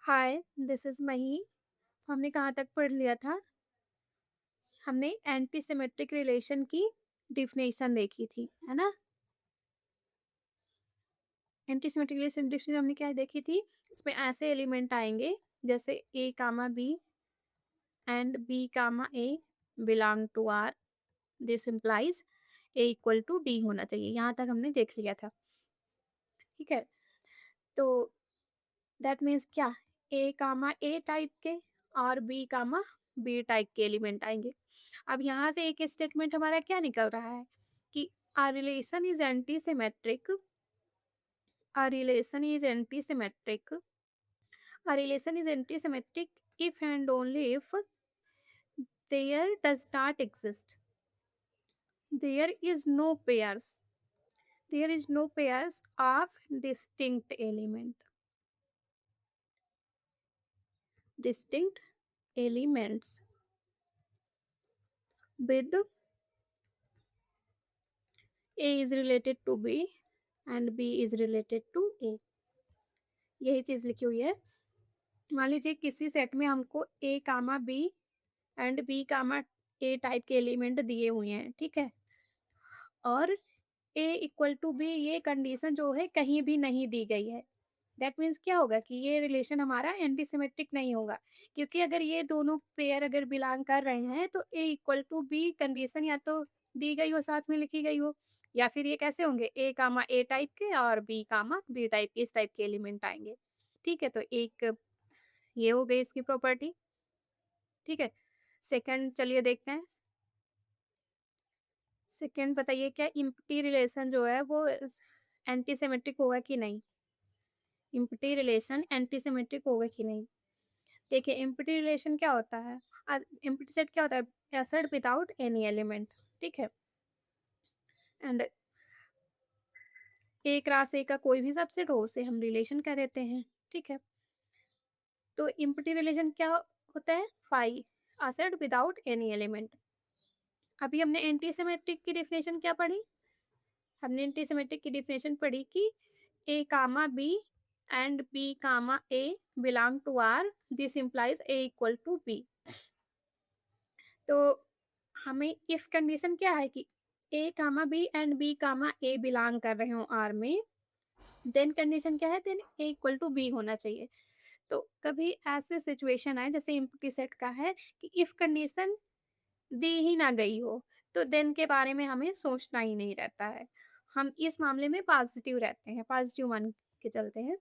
Hi, this is मही। तो हमने कहाँ तक पढ़ लिया था? हमने एंटी सिमेट्रिक रिलेशन की डेफिनेशन देखी थी, है ना? एंटी सिमेट्रिक रिलेशन डेफिनेशन हमने क्या देखी थी? इसमें ऐसे एलिमेंट आएँगे जैसे A comma B and B comma A belong to R. This implies A equal to B होना चाहिए। यहाँ तक हमने देख लिया था, ठीक है? तो दैट मीन्स क्या? ए कामा ए टाइप के और बी कामा बी टाइप के एलिमेंट आएंगे। अब यहाँ से एक स्टेटमेंट हमारा क्या निकल रहा है कि a relation is anti-symmetric, a relation is anti-symmetric, a relation is anti-symmetric if and only if there does not exist, there is no pairs, there is no pairs of distinct element, distinct elements with A is related to B and B is related to A। यही चीज लिखी हुई है। मान लीजिए किसी set में हमको A comma B and B comma A type के एलिमेंट दिए हुए हैं, ठीक है? और A इक्वल टू B ये कंडीशन जो है कहीं भी नहीं दी गई है। दैट मीन्स क्या होगा कि ये रिलेशन हमारा एंटी सिमेट्रिक नहीं होगा, क्योंकि अगर ये दोनों पेयर अगर बिलोंग कर रहे हैं तो A equal to B condition या तो दी गई हो, साथ में लिखी गई हो, या फिर ये कैसे होंगे ए कामा ए टाइप के और बी कामा बी टाइप के, इस टाइप के एलिमेंट आएंगे। ठीक है, तो एक ये हो गई इसकी प्रॉपर्टी। ठीक है, सेकंड चलिए देखते हैं। सेकंड बताइए, क्या इम्प्टी रिलेशन जो है वो एंटी सिमेट्रिक होगा कि नहीं? इम्प्टी रिलेशन एंटी सिमेट्रिक होगा कि नहीं? देखिए, एम्प्टी रिलेशन क्या होता है? एम्प्टी सेट क्या होता है? A set without any element, ठीक है? एंड ए क्रॉस ए का कोई भी सबसेट हो उसे हम रिलेशन कह देते हैं, ठीक है? तो एम्प्टी रिलेशन क्या होता है? Phi a set without any element. अभी हमने एंटी सिमेट्रिक की डेफिनेशन क्या पढ़ी? हमने एंटी सिमेट्रिक की डेफिनेशन पढ़ी कि A comma B and B comma A belong to R, this implies A equal to B. तो हमें इफ कंडीशन क्या है कि A comma B and B comma A belong कर रहे हो आर में, देन कंडीशन क्या है? Then A equal to B होना चाहिए। तो कभी ऐसे सिचुएशन आए जैसे इम्प्टी सेट का है कि इफ कंडीशन दी ही ना गई हो, तो देन के बारे में हमें सोचना ही नहीं रहता है। हम इस मामले में पॉजिटिव रहते हैं, पॉजिटिव मान के चलते हैं।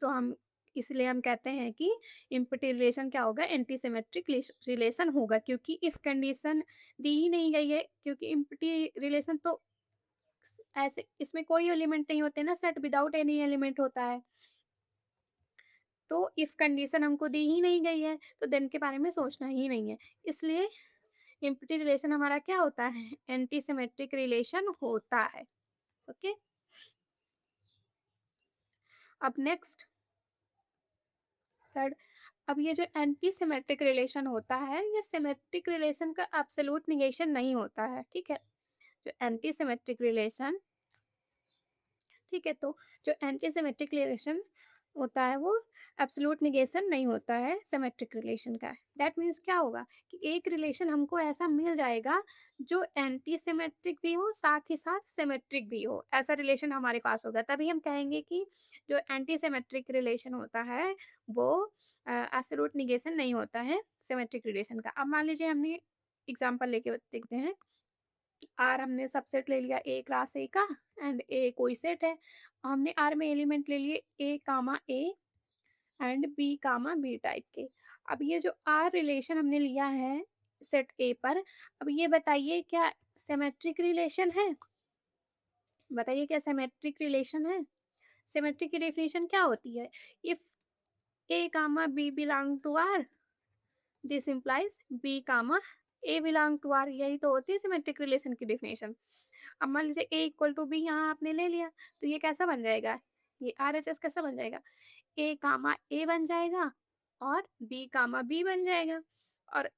तो हम इसलिए हम कहते हैं कि इम्प्टी रिलेशन क्या होगा? एंटी सिमेट्रिक रिलेशन होगा, क्योंकि इफ कंडीशन दी ही नहीं गई है, क्योंकि इम्प्टी रिलेशन तो ऐसे इसमें कोई एलिमेंट नहीं होते ना, सेट विदाउट एनी एलिमेंट होता है। तो इफ कंडीशन हमको दी ही नहीं गई है तो देन के बारे में सोचना ही नहीं है। इसलिए इम्प्टी रिलेशन हमारा क्या होता है? एंटी सिमेट्रिक रिलेशन होता है। ओके, अब नेक्स्ट थर्ड। अब ये जो एंटी सिमेट्रिक रिलेशन होता है, ये सिमेट्रिक रिलेशन का एब्सोल्यूट निगेशन नहीं होता है, ठीक है? जो एंटी सिमेट्रिक रिलेशन, ठीक है, तो जो एंटी सिमेट्रिक रिलेशन होता है वो एब्सोल्यूट निगेशन नहीं होता है सिमेट्रिक रिलेशन का। दैट मीन्स क्या होगा कि एक रिलेशन हमको ऐसा मिल जाएगा जो एंटी सिमेट्रिक भी हो, साथ ही साथ सिमेट्रिक भी हो, ऐसा रिलेशन हमारे पास होगा, तभी हम कहेंगे कि जो एंटी सिमेट्रिक रिलेशन होता है वो एब्सोल्यूट निगेशन नहीं होता है सिमेट्रिक रिलेशन का। अब मान लीजिए हमने एग्जाम्पल लेके देखते हैं। आर हमने सबसेट ले लिया ए क्लास ए का, एंड ए कोई सेट है। हमने आर में एलिमेंट ले लिए A comma A and B comma B type के। अब ये जो आर रिलेशन हमने लिया है सेट ए पर, अब ये बताइए क्या सिमेट्रिक रिलेशन है? बताइए क्या सिमेट्रिक रिलेशन है? सिमेट्रिक की डेफिनेशन क्या होती है? If A comma B belong to R, this implies B comma A belong to R. यही तो होती है सिमेट्रिक रिलेशन की डेफिनेशन। अब मान लीजिए ए इक्वल टू बी यहाँ आपने ले लिया, तो ये कैसा बन जाएगा? ये आर एच एस कैसा बन जाएगा? ए कामा ए बन जाएगा और बी कामा बी बन जाएगा, और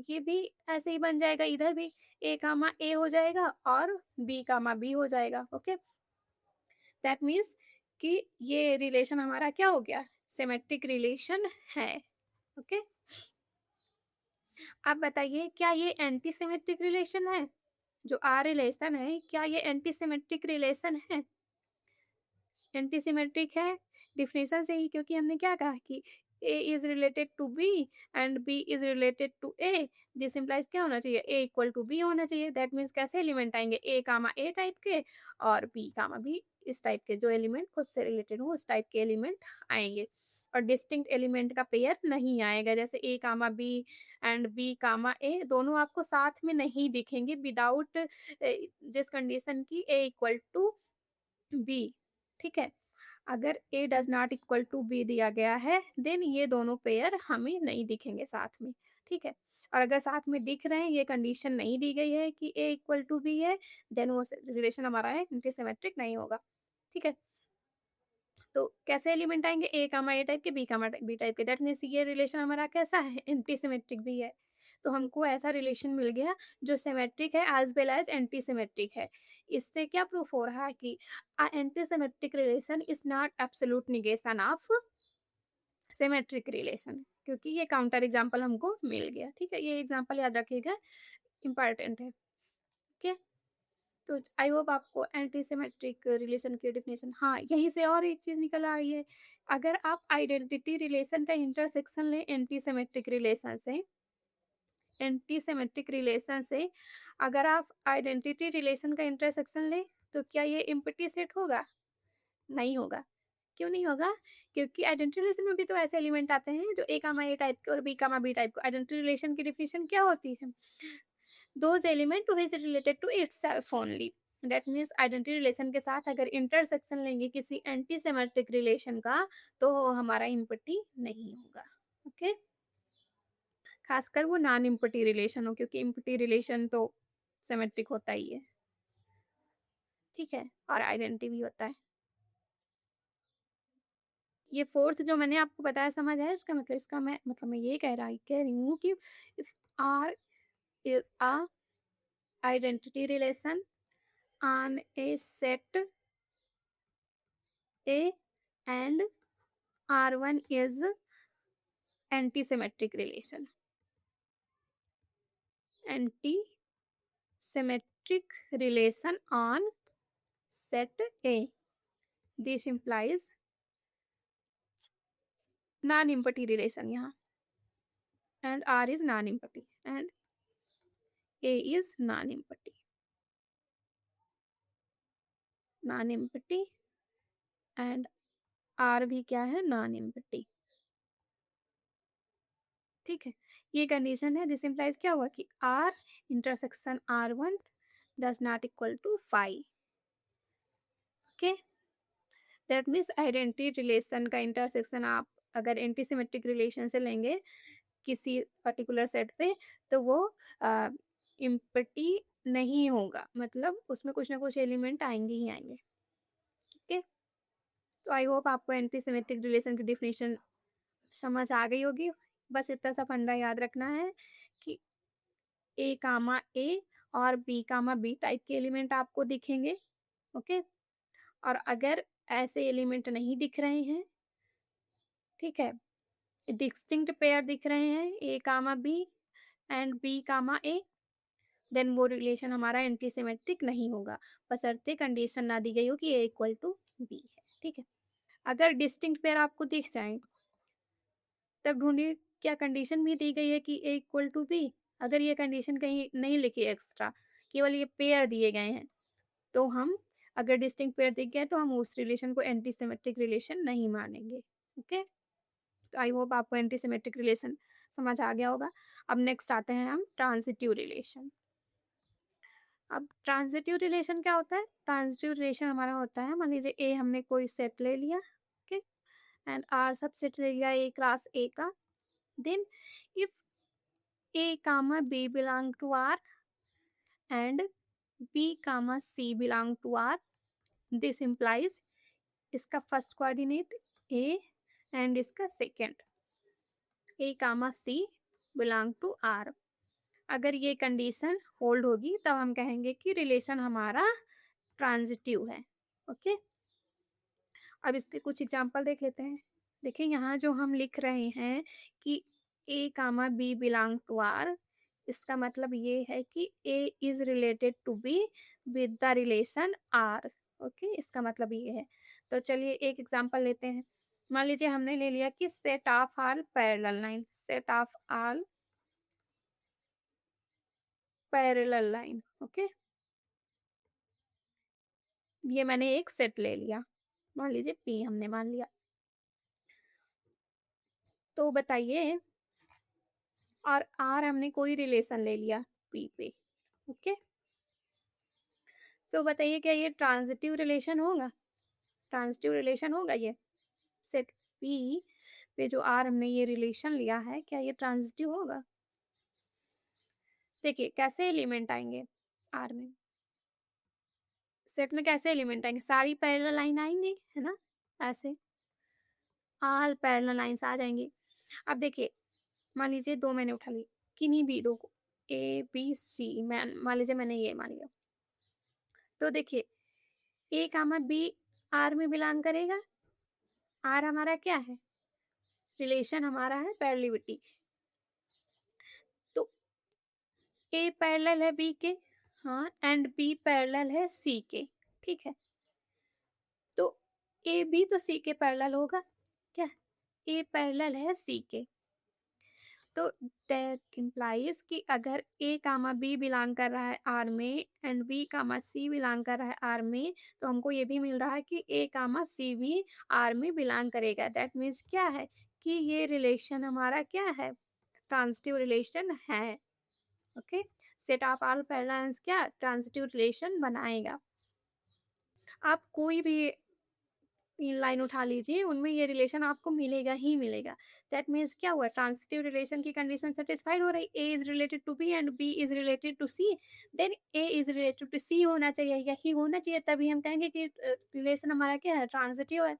ये भी ऐसे ही बन जाएगा, इधर भी ए कामा ए हो जाएगा और बी कामा बी हो जाएगा। ओके, दैट मीन्स कि ये रिलेशन हमारा क्या हो गया? सिमेट्रिक रिलेशन है। ओके, आप बताइए क्या ये एंटी सिमेट्रिक रिलेशन है? जो आर रिलेशन है, क्या ये एंटी सिमेट्रिक रिलेशन है? एंटी सिमेट्रिक है डिफिनेशन से ही, क्योंकि हमने क्या कहा कि A is related to B and B is related to A. This implies क्या होना चाहिए? ए इक्वल टू बी होना चाहिए। दैट मीन्स कैसे एलिमेंट आएंगे? ए कामा ए टाइप के और बी कामा बी इस टाइप के, जो एलिमेंट खुद से रिलेटेड हो उस टाइप के एलिमेंट आएंगे। और डिस्टिंक्ट एलिमेंट का पेयर नहीं आएगा, जैसे A comma B and B comma ए दोनों आपको साथ में नहीं दिखेंगे विदाउट दिस कंडीशन की ए इक्वल टू बी। ठीक है, अगर A does not equal to B दिया गया है देन ये दोनों पेयर हमें नहीं दिखेंगे साथ में। ठीक है, और अगर साथ में दिख रहे हैं, ये कंडीशन नहीं दी गई है कि ए इक्वल टू बी है, देन वो रिलेशन हमारा है एंटीसिमेट्रिक नहीं होगा। ठीक है, तो कैसे एलिमेंट आएंगे? ए कामा ए टाइप के, बी कामा बी टाइप के। दैट मीन्स ये रिलेशन हमारा कैसा है? एंटीसिमेट्रिक भी है। तो हमको ऐसा रिलेशन मिल गया जो सिमेट्रिक है एज वेल एज एंटीसिमेट्रिक है। इससे क्या प्रूफ हो रहा है कि antisymmetric relation is not absolute negation of symmetric relation, क्योंकि ये काउंटर एग्जांपल हमको मिल गया। ठीक है, ये एग्जांपल याद रखिएगा, इंपॉर्टेंट है। ओके, तो आई होप आपको एंटी सिमेट्रिक रिलेशन की डेफिनेशन, हाँ यहीं से और एक चीज निकल आ रही है। अगर आप आइडेंटिटी रिलेशन का इंटरसेक्शन लें एंटी सिमेट्रिक रिलेशन से, एंटी सिमेट्रिक रिलेशन से अगर आप आइडेंटिटी रिलेशन का इंटरसेक्शन लें, तो क्या ये एम्प्टी सेट होगा? नहीं होगा। क्यों नहीं होगा? क्योंकि आइडेंटिटी रिलेशन में भी तो ऐसे एलिमेंट आते हैं जो ए कामा ए टाइप के और बी कामा बी टाइप के। आइडेंटिटी रिलेशन की डेफिनेशन क्या होती है? Those element which related to itself only. That means identity relation के साथ अगर इंटरसेक्शन लेंगे किसी एंटी सिमेट्रिक रिलेशन का, तो हमारा इम्पटी नहीं होगा। ओके, खासकर वो नॉन इम्पटी रिलेशन हो, क्योंकि इम्पटी रिलेशन तो सिमेट्रिक होता ही है। ठीक है, और आइडेंटिटी भी होता है। ये फोर्थ जो मैंने आपको बताया समझ है इसका मतलब? इसका मैं ये कह रही हूँ कि if R is a identity relation on A set A and R1 is anti-symmetric relation. Anti-symmetric relation on set A. This implies non-empty relation यहाँ, and R is non-empty and A is non-empty. Non-empty and R भी क्या है? Non-empty. ठीक है, ये condition है। This implies क्या हुआ कि R intersection R1 does not equal to 5। Okay, that means identity relation का इंटरसेक्शन आप अगर एंटीसिमेट्रिक रिलेशन से लेंगे किसी पर्टिकुलर सेट पे, तो वो इम्पटी नहीं होगा, मतलब उसमें कुछ ना कुछ एलिमेंट आएंगे ही आएंगे। ठीक है, तो आई होप आपको एंटीसिमेट्रिक रिलेशन की डिफिनेशन समझ आ गई होगी। बस इतना सा फंडा याद रखना है कि ए कामा ए और बी कामा बी टाइप के एलिमेंट आपको दिखेंगे। ओके, और अगर ऐसे एलिमेंट नहीं दिख रहे हैं, ठीक है, डिस्टिंक्ट पेयर दिख रहे हैं A comma B and B comma A, then वो रिलेशन हमारा एंटीसिमेट्रिक नहीं होगा, बशर्ते कंडीशन ना दी गई हो कि ए इक्वल टू बी है। ठीक है, अगर डिस्टिंक्ट पेयर आपको दिख जाए तब ढूंढिए क्या कंडीशन भी दी गई है कि ए इक्वल टू बी। अगर ये कंडीशन कहीं नहीं लिखी एक्स्ट्रा, केवल ये पेयर दिए गए हैं, तो हम अगर डिस्टिंक्ट पेयर दिख गए तो हम उस रिलेशन को एंटीसिमेट्रिक रिलेशन नहीं मानेंगे। ओके, तो आई होप आपको एंटीसिमेट्रिक रिलेशन समझ आ गया होगा। अब नेक्स्ट आते हैं हम ट्रांजिटिव रिलेशन। अब ट्रांजिटिव रिलेशन क्या होता है? ट्रांजिटिव रिलेशन हमारा होता है, मान लीजिए ए हमने कोई सेट ले लिया, okay, and R subset ले लिया ए क्लास ए का। Then if A comma B belong to R and B comma C belong to R, this implies इसका फर्स्ट कोऑर्डिनेट ए एंड इसका second A comma C belong to R. अगर ये condition hold होगी तब हम कहेंगे कि रिलेशन हमारा ट्रांजिटिव है। ओके, अब इसके कुछ एग्जांपल देख लेते हैं। देखिए यहाँ जो हम लिख रहे हैं कि A comma B belong to R, इसका मतलब ये है कि A is related to B with the relation R. Okay, इसका मतलब ये है। तो चलिए एक एग्जांपल लेते हैं। मान लीजिए हमने ले लिया कि set of all parallel line, set of all parallel line. Okay, ये मैंने एक सेट ले लिया, मान लीजिए पी हमने मान लिया। तो बताइए, और आर हमने कोई रिलेशन ले लिया पी पे। ओके, तो बताइए क्या ये ट्रांजिटिव रिलेशन होगा? ट्रांजिटिव रिलेशन होगा ये? सेट पी पे जो आर हमने ये रिलेशन लिया है, क्या ये ट्रांजिटिव होगा? देखिए कैसे एलिमेंट आएंगे आर में, सेट में कैसे एलिमेंट आएंगे, सारी पैरेलल लाइन आएंगी, है ना? ऐसे ऑल पैरेलल लाइंस आ जाएंगी। अब देखिए, मान लीजिए दो मैंने उठा ली, किन्हीं भी दो को, ए बी सी, मैं मान लीजिए मैंने ये मान लिया। तो देखिए ए कामा बी आर में बिलोंग करेगा। आर हमारा क्या है? रिलेशन हमारा है पैरेललिटी। तो ए पैरेलल है बी के, हाँ, एंड बी पैरेलल है सी के। ठीक है, तो ए बी तो सी के पैरेलल होगा क्या? ए पैरेलल है सी के। तो दैट इम्प्लाइज कि अगर ए कामा बी बिलोंग कर रहा है आर में and B comma C belong कर रहा है आर में, तो हमको ये भी मिल रहा है कि ए कामा सी भी आर में बिलोंग करेगा। दैट मीन्स क्या है कि ये रिलेशन हमारा क्या है? ट्रांजिटिव रिलेशन है। Okay, set of all parallels क्या ट्रांजिटिव रिलेशन बनाएगा। आप कोई भी 3 लाइन उठा लीजिए, उनमें ये रिलेशन आपको मिलेगा ही मिलेगा। दैट मीन्स क्या हुआ? ट्रांजिटिव रिलेशन की कंडीशन सेटिस्फाइड हो रही। A is related to B and B is related to C, then A is related to C होना चाहिए, यही होना चाहिए, तभी हम कहेंगे कि रिलेशन हमारा क्या है? ट्रांजिटिव है।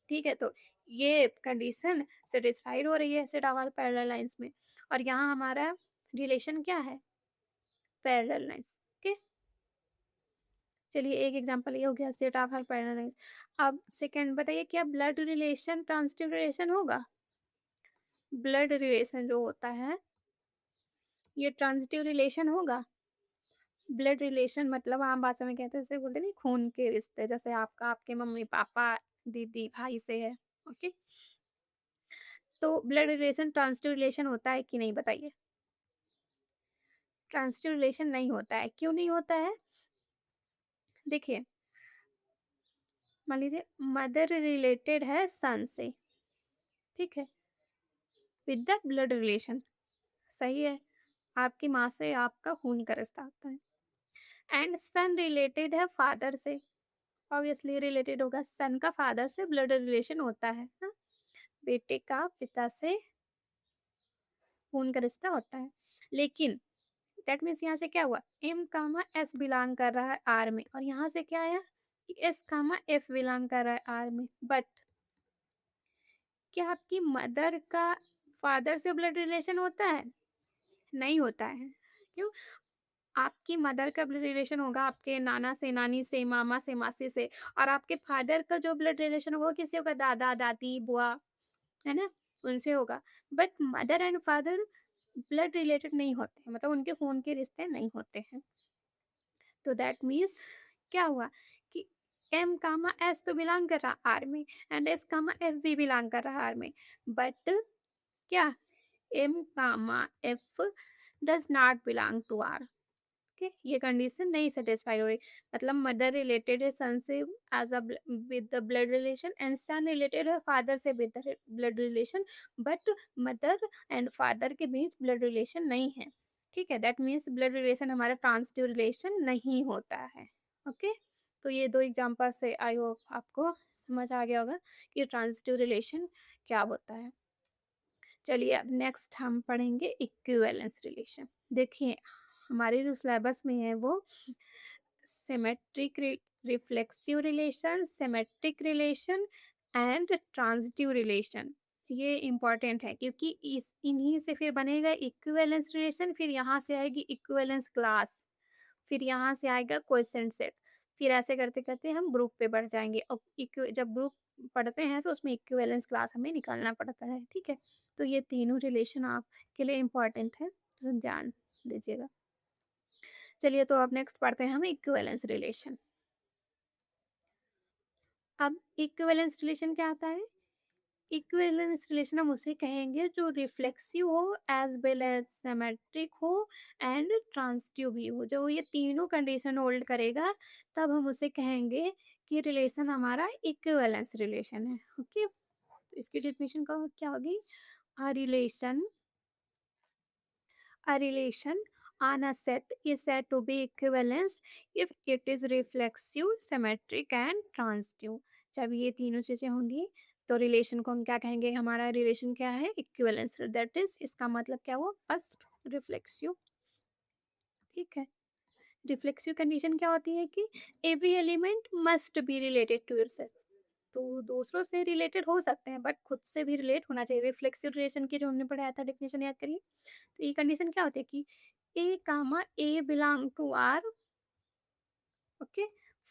ठीक है, तो ये कंडीशन सेटिस्फाइड हो रही है set of all parallel lines में, और यहाँ हमारा रिलेशन क्या है? Parallel lines. ओके, चलिए एक एग्जांपल ये हो गया set of all parallel lines. अब सेकंड बताइए, क्या ब्लड रिलेशन ट्रांजिटिव रिलेशन होगा? ब्लड रिलेशन जो होता है ये ट्रांजिटिव रिलेशन होगा? ब्लड रिलेशन मतलब आम भाषा में कहते हैं, जैसे बोलते नहीं खून के रिश्ते, जैसे आपका आपके मम्मी पापा दीदी भाई से है। ओके, तो ब्लड रिलेशन ट्रांजिटिव रिलेशन होता है कि नहीं बताइए? ट्रांजिटिव रिलेशन नहीं होता है। क्यों नहीं होता है? देखिए, मान लीजिए मदर रिलेटेड है सन से, ठीक है, विद द ब्लड रिलेशन, सही है, आपकी माँ से आपका खून का रिश्ता होता है। एंड सन रिलेटेड है फादर से, ऑब्वियसली रिलेटेड होगा, सन का फादर से ब्लड रिलेशन होता है ना? बेटे का पिता से खून का रिश्ता होता है। लेकिन दैट मीन्स यहाँ से क्या हुआ? एम कामा एस बिलोंग कर रहा है आर में, और यहाँ से क्या आया कि एस कामा एफ बिलोंग कर रहा है आर में। बट क्या आपकी मदर का फादर से ब्लड रिलेशन होता है? नहीं होता है। क्यों? आपकी मदर का ब्लड रिलेशन होगा आपके नाना से, नानी से, मामा से, मासी से, और आपके फादर का जो ब्लड रिलेशन होगा वो किससे होगा? दादा दादी बुआ, है ना? उनसे होगा। But mother and father blood related नहीं होते हैं, मतलब उनके खून के रिश्ते नहीं होते हैं। तो दैट मीन्स क्या हुआ कि एम कामा एस तो बिलोंग कर रहा आर में, एंड एस कामा एफ भी बिलोंग कर रहा आर में, बट क्या M comma F does not belong to R. Okay, ये कंडीशन नहीं सेटिस्फाई हो रही। मतलब मदर रिलेटेड है सन से as a with the blood relation, and son related है फादर से with the blood relation, but mother and father के बीच ब्लड रिलेशन नहीं है। ठीक है, दैट मीन्स ब्लड रिलेशन हमारा ट्रांजिटिव रिलेशन नहीं होता है। ओके, तो ये दो एग्जांपल से आई होप आपको समझ आ गया होगा कि ट्रांजिटिव रिलेशन क्या होता है। चलिए अब नेक्स्ट हम पढ़ेंगे इक्विवेलेंस रिलेशन। देखिए हमारे जो सिलेबस में है वो symmetric reflexive relation, symmetric relation and transitive relation, ये इंपॉर्टेंट है क्योंकि इस इन्हीं से फिर बनेगा इक्विवेलेंस रिलेशन, फिर यहाँ से आएगी इक्विवेलेंस क्लास, फिर यहाँ से आएगा क्वेश्चन सेट, फिर ऐसे करते करते हम ग्रुप पे बढ़ जाएंगे। और जब ग्रुप पढ़ते हैं तो उसमें इक्विवेलेंस क्लास हमें निकालना पड़ता है, ठीक है? तो ये तीनों रिलेशन आपके लिए इम्पोर्टेंट है, तो ध्यान दीजिएगा। चलिए तो अब नेक्स्ट पढ़ते हैं हम इक्विवेलेंस रिलेशन। अब इक्विवेलेंस रिलेशन क्या होता है? इक्विवेलेंस रिलेशन हम उसे कहेंगे जो रिफ्लेक्सिव हो एज वेल एज सिमेट्रिक हो एंड ट्रांजिटिव भी हो। जो ये तीनों कंडीशन होल्ड करेगा तब हम उसे कहेंगे कि रिलेशन हमारा इक्विवेलेंस रिलेशन है। ओके, तो इसकी डेफिनेशन का क्या होगी? A relation A relation on a set is said to be equivalence if it is reflexive, symmetric and transitive. जब ये तीनों चीजें होंगी तो रिलेशन को हम क्या कहेंगे? हमारा रिलेशन क्या है? इक्विवेलेंस। दैट इज, इसका मतलब क्या हुआ? फर्स्ट रिफ्लेक्सिव, ठीक है। रिफ्लेक्सिव कंडीशन क्या होती है कि every element must be related to itself. तो दूसरों से रिलेटेड हो सकते हैं बट खुद से भी रिलेट होना चाहिए। रिफ्लेक्सिव रिलेशन की जो हमने पढ़ाया था डेफिनेशन याद करिए। तो ये कंडीशन क्या होती है कि A comma A belong to R, okay,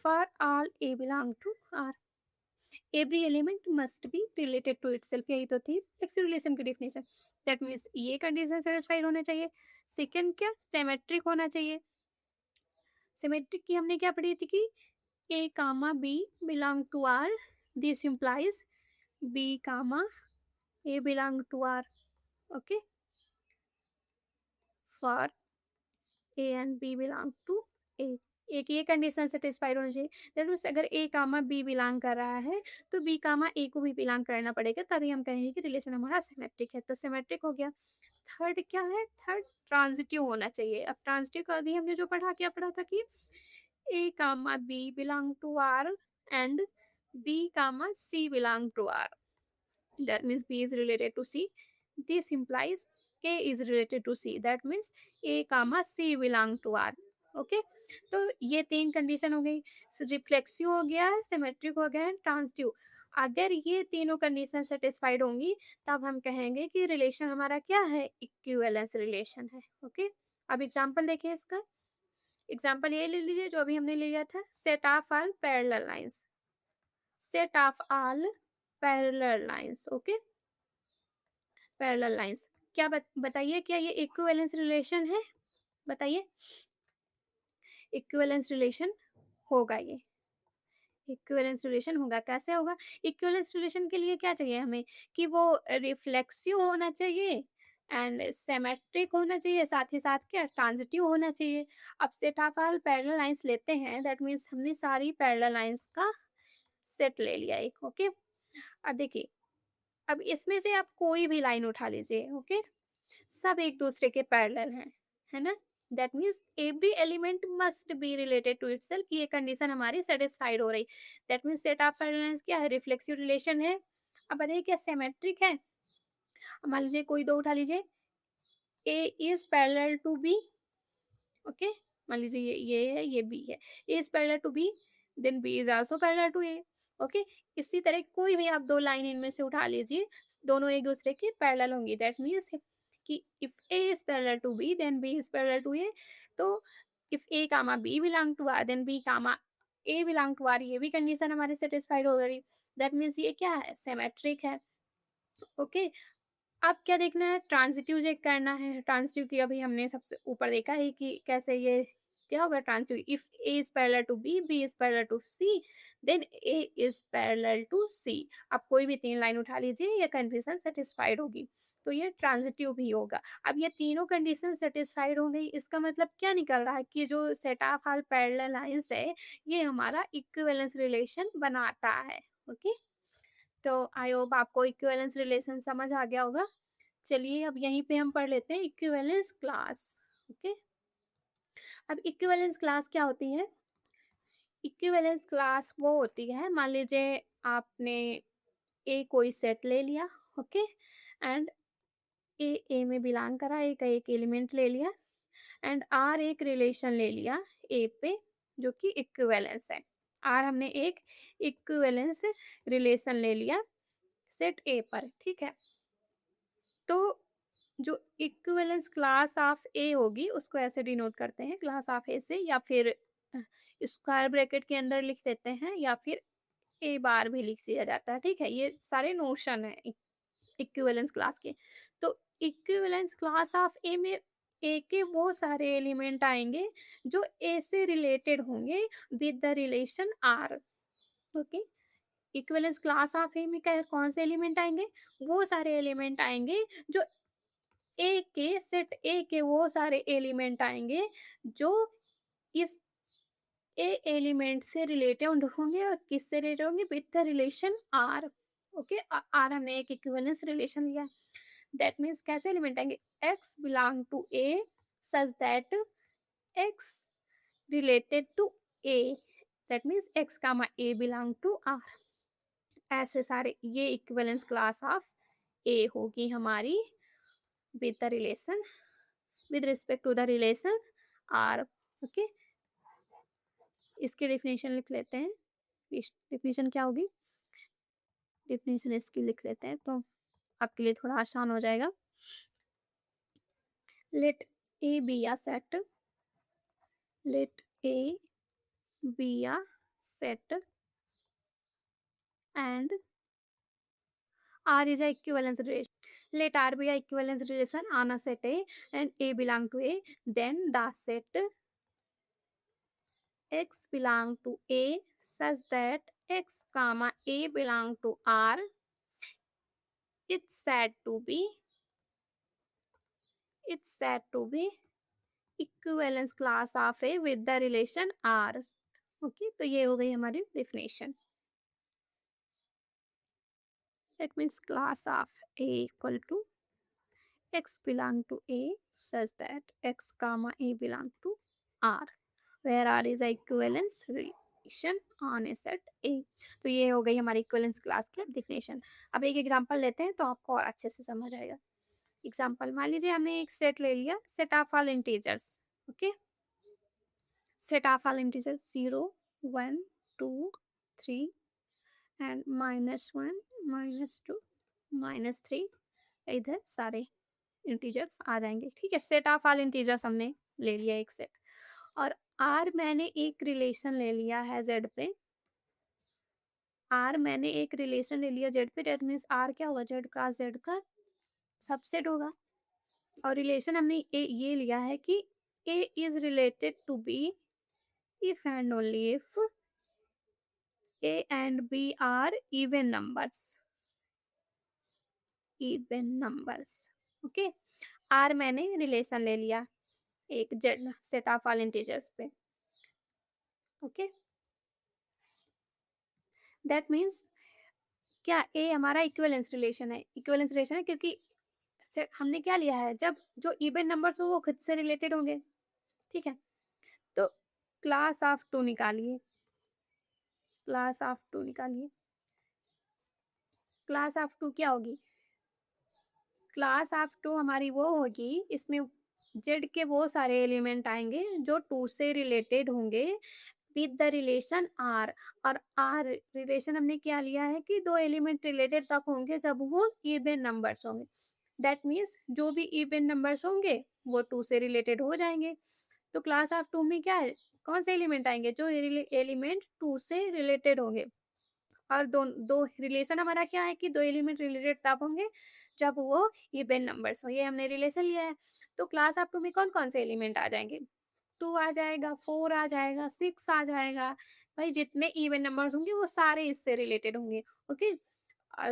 for all A belong to R every element must be related to itself. यही तो थी रिफ्लेक्सिव रिलेशन की डेफिनेशन। दैट मीन्स ये कंडीशन सेटिस्फाइड होना चाहिए। सेकंड क्या? सिमेट्रिक होना चाहिए। सिमेट्रिक की हमने क्या पढ़ी थी कि A comma B belong to R, this implies B comma A belong to R, okay, for A and B belong to A. एक ये कंडीशन सेटिस्फाइड होनी चाहिए। दैट मीन्स अगर ए कामा बी बिलोंग कर रहा है तो बी कामा ए को भी बिलोंग करना पड़ेगा, तभी हम कहेंगे कि रिलेशन हमारा सिमेट्रिक है। तो सिमेट्रिक हो गया। थर्ड क्या है? थर्ड ट्रांजिटिव होना चाहिए। अब ट्रांजिटिव का अभी हमने जो पढ़ा, क्या पढ़ा था कि A comma B belong to R and B comma C belong to R. That means B is related to C. This implies A is related to C. That means A comma C belong to R. Okay, तो ये तीन condition हो गई। Reflexive हो गया, symmetric हो गया, transitive. अगर ये तीनों कंडीशन सेटिस्फाइड होंगी तब हम कहेंगे कि रिलेशन हमारा क्या है? इक्विवेलेंस रिलेशन है। ओके, अब एग्जांपल देखिए इसका। एग्जांपल ये ले लीजिए जो अभी हमने लिया था, set of all parallel lines. Set of all parallel lines, okay, parallel lines. क्या बताइए, क्या ये इक्विवेलेंस रिलेशन है? बताइए। इक्विवेलेंस रिलेशन होगा ये। इक्विवेलेंस रिलेशन होगा। कैसे होगा? इक्विवेलेंस रिलेशन के लिए क्या चाहिए हमें? कि वो रिफ्लेक्सिव होना चाहिए एंड सिमेट्रिक होना चाहिए, साथ ही साथ क्या? ट्रांजिटिव होना चाहिए। अब set of all parallel lines लेते हैं, दैट मीन्स हमने सारी पैरेलल लाइंस का सेट ले लिया एक। ओके, अब देखिए, अब इसमें से आप कोई भी लाइन उठा लीजिए, ओके, सब एक दूसरे के पैरेलल हैं, है ना? That means every element must be related to itself. ये कंडीशन हमारी सेटिस्फाइड हो रही। That means set of parallels क्या है? रिफ्लेक्सिव रिलेशन है। अब बताइए क्या सिमेट्रिक है? मान लीजिए कोई दो उठा लीजिए, A is parallel to B, okay, मान लीजिए ये है, ये बी है। A is parallel to B, then B is also parallel to A, okay. इसी तरह कोई भी आप दो लाइन इनमें से उठा लीजिए, दोनों एक दूसरे के पैरेलल होंगी। दैट मीन्स कि if A is parallel to B then B is parallel to A. तो if A comma B belong to R then B comma A belong to R, ये भी कंडीशन हमारी सेटिस्फाइड हो गई। That means ये क्या है? सिमेट्रिक है। ओके, अब क्या देखना है? ट्रांजिटिव चेक करना है। ट्रांजिटिव की अभी हमने सबसे ऊपर देखा है कि कैसे ये क्या होगा transitive. If A is parallel to B, B is parallel to C, then A is parallel to C. अब कोई भी तीन लाइन उठा लीजिए, ये कंडीशन सेटिस्फाइड होगी, तो ये ट्रांजिटिव भी होगा। अब ये तीनों कंडीशन सेटिस्फाइड हो गई, इसका मतलब क्या निकल रहा है कि जो set of all parallel lines है ये हमारा इक्विवेलेंस रिलेशन बनाता है। ओके, तो आई होप आपको इक्विवेलेंस रिलेशन समझ आ गया होगा। चलिए अब यहीं पे हम पढ़ लेते हैं इक्विवेलेंस क्लास। ओके, अब इक्विवेलेंस क्लास क्या होती है? इक्विवेलेंस क्लास वो होती है, मान लीजिए आपने ए कोई सेट ले लिया, ओके, एंड ए में बिलोंग करा, ए का एक एलिमेंट ले लिया, एंड आर एक रिलेशन ले लिया ए पे जो कि इक्विवेलेंस है। आर हमने एक इक्विवेलेंस रिलेशन ले लिया सेट ए पर, ठीक है। तो जो इक्विवेलेंस क्लास ऑफ ए होगी उसको ऐसे डिनोट करते हैं क्लास ऑफ ए से, या फिर स्क्वायर ब्रैकेट के अंदर लिख देते हैं, या फिर ए बार भी लिख दिया जाता है, ठीक है? ये सारे नोशन है इक्विवेलेंस क्लास के। तो इक्विवेलेंस क्लास ऑफ ए में ए के वो सारे एलिमेंट आएंगे जो ए से रिलेटेड होंगे with the relation R. Okay, equivalence class of A में कौन से एलिमेंट आएंगे? वो सारे एलिमेंट आएंगे जो ए के सेट ए के वो सारे एलिमेंट आएंगे जो इस ए एलिमेंट से रिलेटेड होंगे और किससे रिलेटेड होंगे? With the relation R. Okay, R हमने एक इक्विवेलेंस रिलेशन लिया। दैट मीन्स कैसे एलिमेंट आएंगे? X belong to A such that X related to A. That means X comma A belong to R. ऐसे सारे ये इक्विवेलेंस क्लास ऑफ ए होगी हमारी with the relation with respect to the relation R। Okay, इसकी definition लिख लेते हैं। Definition क्या होगी? डेफिनेशन इसकी लिख लेते हैं तो आपके लिए थोड़ा आसान हो जाएगा। Let A B a set, let a be a set and R is a equivalence relation. Let R be a equivalence relation on a set A and A belong to A, then the set X belong to A such that X comma A belong to R, it's said to be equivalence class of A with the relation R। Okay, तो ये हो गई हमारी definition. That means class of A equal to X belong to A such that X comma A belong to R, where R is a equivalence relation on a set A। तो ये हो गई हमारी इक्विवेलेंस क्लास की definition. अब एक example लेते हैं तो आपको और अच्छे से समझ आएगा। एग्जांपल मान लीजिए हमने एक सेट ले लिया, set of all integers. Okay, set of all integers 0 1 2 3 and -1 -2 -3, इधर सारे इंटीजर्स आ जाएंगे। ठीक है, सेट ऑफ ऑल इंटीजर्स हमने ले लिया एक सेट। और आर मैंने एक रिलेशन ले लिया है जेड पे। आर मैंने एक रिलेशन ले लिया जेड पे, दैट मीन्स आर क्या होगा? जेड क्रॉस जेड का सबसेट होगा। और रिलेशन हमने ये लिया है कि A is related to B if and only if A and B are even numbers. Even numbers. Okay, R मैंने रिलेशन ले लिया एक Z set of all integers पे। ओके, दैट मीन्स क्या ए हमारा इक्विवेलेंस रिलेशन है? Equivalence relation है क्योंकि हमने क्या लिया है? जब जो इवन नंबर्स हो वो खुद से रिलेटेड होंगे। ठीक है, तो क्लास ऑफ टू निकालिए। क्लास ऑफ टू निकालिए। क्लास ऑफ टू क्या होगी? क्लास ऑफ टू हमारी वो होगी, इसमें जेड के वो सारे एलिमेंट आएंगे जो टू से रिलेटेड होंगे विद द रिलेशन आर। और आर रिलेशन हमने क्या लिया है कि दो एलिमेंट रिलेटेड तब होंगे जब वो इवन नंबर्स होंगे। दैट मीन्स जो भी इवन नंबर्स होंगे वो टू से रिलेटेड हो जाएंगे। तो क्लास ऑफ टू में क्या है? कौन से एलिमेंट आएंगे? जो एलिमेंट टू से रिलेटेड होंगे। और दो दो रिलेशन हमारा क्या है कि दो एलिमेंट रिलेटेड तब होंगे जब वो इवन नंबर्स हो। ये हमने रिलेशन लिया है। तो क्लास ऑफ टू में कौन कौन से एलिमेंट आ जाएंगे? 2 आ जाएगा, 4 आ जाएगा, 6 आ जाएगा। भाई जितने इवन नंबर्स होंगे वो सारे इससे रिलेटेड होंगे। ओके,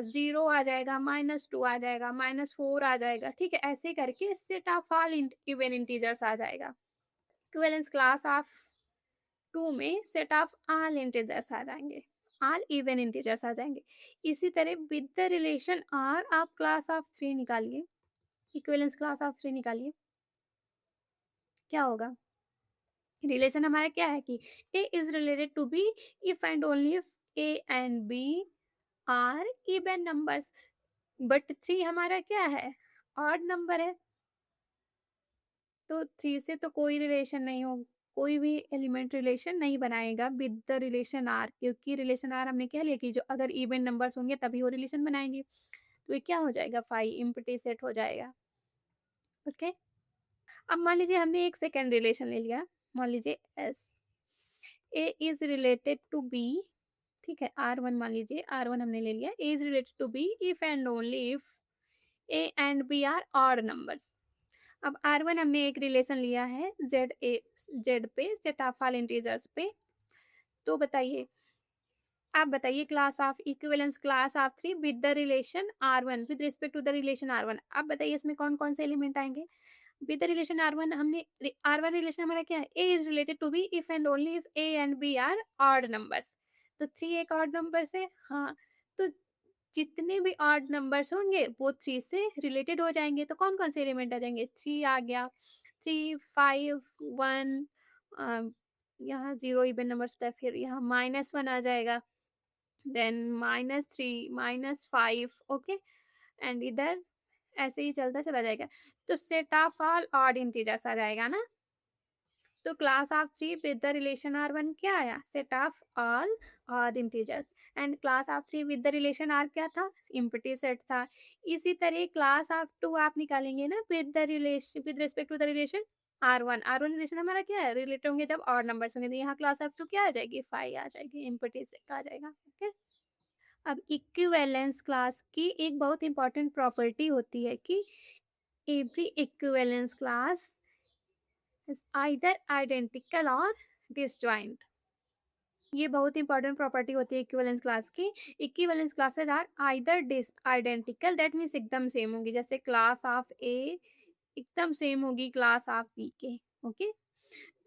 0 आ जाएगा, -2 आ जाएगा, -4 आ जाएगा। ठीक है, ऐसे करके set of all even integers आ जाएगा। इक्विवेलेंस क्लास ऑफ 2 में सेट ऑफ ऑल इंटीजर्स आ जाएंगे, ऑल इवन इंटीजर्स आ जाएंगे। इसी तरह विद द रिलेशन आर आप क्लास ऑफ 3 निकालिए। इक्विवेलेंस क्लास ऑफ 3 निकालिए, क्या होगा? रिलेशन हमारा क्या है कि A is related to B if and only if A and B are even numbers. But 3 हमारा क्या है? ऑड नंबर है। तो 3 से तो कोई रिलेशन नहीं हो, कोई भी एलिमेंट रिलेशन नहीं बनाएगा विद द रिलेशन आर, क्योंकि रिलेशन आर हमने क्या लिया कि जो अगर इवन नंबर्स होंगे तभी वो रिलेशन बनाएंगे। तो ये क्या हो जाएगा? फाई इम्पटी सेट हो जाएगा। ओके, अब मान लीजिए हमने एक सेकेंड रिलेशन ले लिया। मान लीजिए as A is related to B ठीक है, R1 मान लीजिए, R1 हमने ले लिया, A is related to B if and only if A and B are odd numbers. अब R1 हमने एक रिलेशन लिया है Z पे, सेट ऑफ ऑल इंटीजर्स पे। तो बताइए, आप बताइए class of equivalence class of 3 with the relation R1 with respect to the relation R1। आप बताइए इसमें कौन-कौन से एलिमेंट आएँगे? विद द रिलेशन R1 हमने R1 रिलेशन हमारा क्या है? A is related to B if and only if A and B are odd numbers. तो 3 एक ऑड नंबर्स है, हाँ, तो जितने भी ऑड नंबर्स होंगे वो 3 से रिलेटेड हो जाएँगे। तो कौन-कौन से एलिमेंट आ जाएँगे? 3 आ गया, 3, 5, 1, अ, यहाँ 0 इवन नंबर्स होता है, फिर यहाँ -1 आ जाएगा, देन -3, -5, ओके, एंड इधर ऐसे ही चलता चला जाएगा। तो set of all odd integers आ जाएगा ना? तो class of 3 with the relation R1 क्या आया? Set of all odd integers. And class of 3 with the relation R क्या था? एम्प्टी सेट था। इसी तरह क्लास ऑफ 2 आप निकालेंगे ना with respect to the relation R1 relation हमारा क्या है? रिलेटेड होंगे जब ऑड नंबर्स होंगे, तो यहाँ क्लास ऑफ 2 क्या आ जाएगी? 5 आ जाएगी, एम्प्टी सेट आ जाएगा। ओके, अब इक्विवेलेंस क्लास की एक बहुत इंपॉर्टेंट प्रॉपर्टी होती है कि every equivalence class is either identical और डिसजॉइंट। ये बहुत इंपॉर्टेंट प्रॉपर्टी होती है इक्विवेलेंस क्लास की। Equivalence classes are either dis identical, that means एकदम सेम होगी, जैसे क्लास ऑफ ए एकदम सेम होगी क्लास ऑफ बी के, ओके,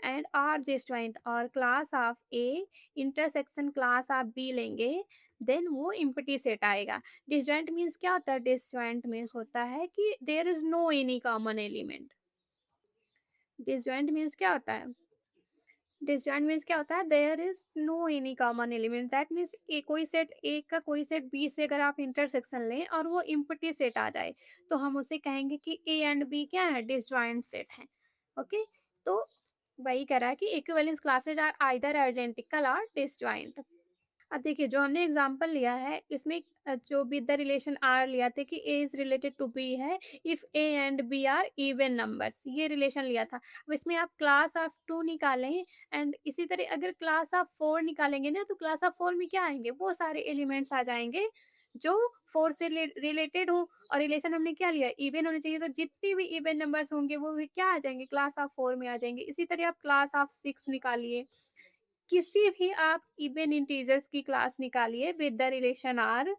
एंड आर डिसजॉइंट, और class of A intersection class of B लेंगे, देन वो इम्पटी सेट आएगा। डिसजॉइंट मीन्स क्या होता है? डिसजॉइंट मीन्स होता है कि there is no any common element. Disjoint means क्या होता है? डिसजॉइंट मीन्स क्या होता है? There is no any common element, that means कोई सेट ए का कोई सेट बी से अगर आप इंटरसेक्शन लें और वो इम्पटी सेट आ जाए, तो हम उसे कहेंगे कि ए एंड बी क्या है? डिसजॉइंट सेट है। ओके, तो वही कह रहा है कि equivalence classes are either identical और डिसजॉइंट। अब देखिए जो हमने एग्जांपल लिया है इसमें, जो विद द रिलेशन आर लिया था कि A is related to B है if A and B are even numbers, ये रिलेशन लिया था। अब इसमें आप क्लास ऑफ 2 निकालें, एंड इसी तरह अगर क्लास ऑफ 4 निकालेंगे ना, तो क्लास ऑफ 4 में क्या आएंगे? वो सारे एलिमेंट्स आ जाएंगे जो 4 से रिलेटेड हो, और रिलेशन हमने क्या लिया? इवन होने चाहिए, तो जितने भी इवन नंबर्स होंगे वो भी क्या आ जाएंगे? क्लास ऑफ 4 में आ जाएंगे। इसी तरह आप क्लास ऑफ 6 निकालिए, किसी भी आप इवन इंटीजर्स की क्लास निकालिए विद द रिलेशन आर,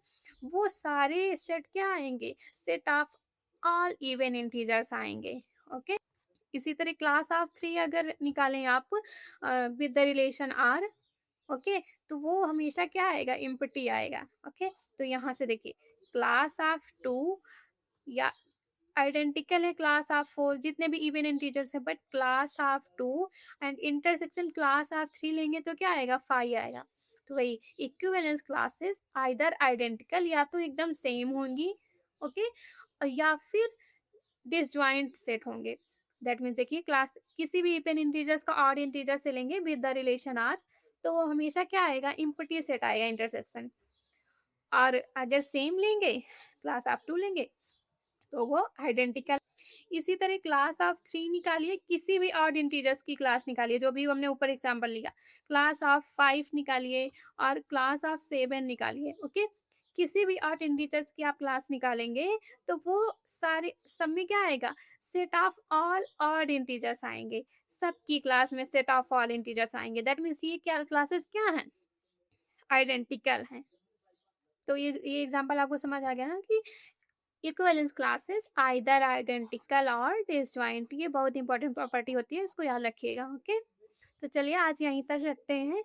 वो सारे सेट क्या आएंगे? Set of all even integers आएंगे। ओके, इसी तरह क्लास ऑफ 3 अगर निकालें आप with the relation R, okay, तो वो हमेशा क्या आएगा? इम्पटी आएगा। ओके, तो यहाँ से देखिए क्लास ऑफ 2 या आइडेंटिकल है क्लास ऑफ 4, जितने भी इवन इंटीजर्स है, but class of 2 and intersection class of 3 लेंगे तो क्या आएगा? 5 आएगा। तो वही इक्विवेलेंस क्लासेस आइदर आइडेंटिकल, या तो एकदम सेम होंगी, ओके, या फिर डिसजॉइंट सेट होंगे। दैट मीन्स देखिए क्लास किसी भी इवन इंटीजर्स का ऑड इंटीजर से लेंगे विद द रिलेशन आर, तो वो हमेशा क्या आएगा? इम्पटी सेट आएगा इंटरसेक्शन। और अगर सेम लेंगे, क्लास ऑफ 2 लेंगे, तो वो आइडेंटिकल। इसी तरह क्लास ऑफ 3 निकालिए, किसी भी ऑड इंटीजर्स की क्लास निकालिए, जो भी हमने ऊपर एग्जांपल लिया। क्लास ऑफ 5 निकालिए और क्लास ऑफ 7 निकालिए, ओके? किसी भी ऑड इंटीजर्स की आप क्लास निकालेंगे, तो वो सारे सब में क्या आएगा? Set of all odd integers आएँगे। सबकी क्लास में सेट ऑफ ऑल इंटीजर्स आएँगे। दैट मीन्स ये क्या क्लासेस क्या हैं? आइडेंटिकल हैं। तो ये एग्जांपल आपको समझ आ गया ना कि इक्विवेलेंस क्लासेस आइदर आइडेंटिकल और डिसजॉइंट, ये बहुत इंपॉर्टेंट प्रॉपर्टी होती है, इसको याद रखिएगा। ओके, तो चलिए आज यहीं तक रखते हैं।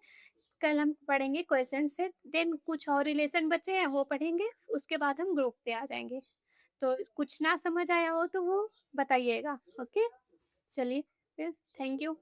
कल हम पढ़ेंगे क्वेश्चन सेट, देन कुछ और रिलेशन बचे हैं वो पढ़ेंगे, उसके बाद हम ग्रुप पे आ जाएंगे। तो कुछ ना समझ आया हो तो वो बताइएगा। ओके, चलिए फिर, थैंक यू।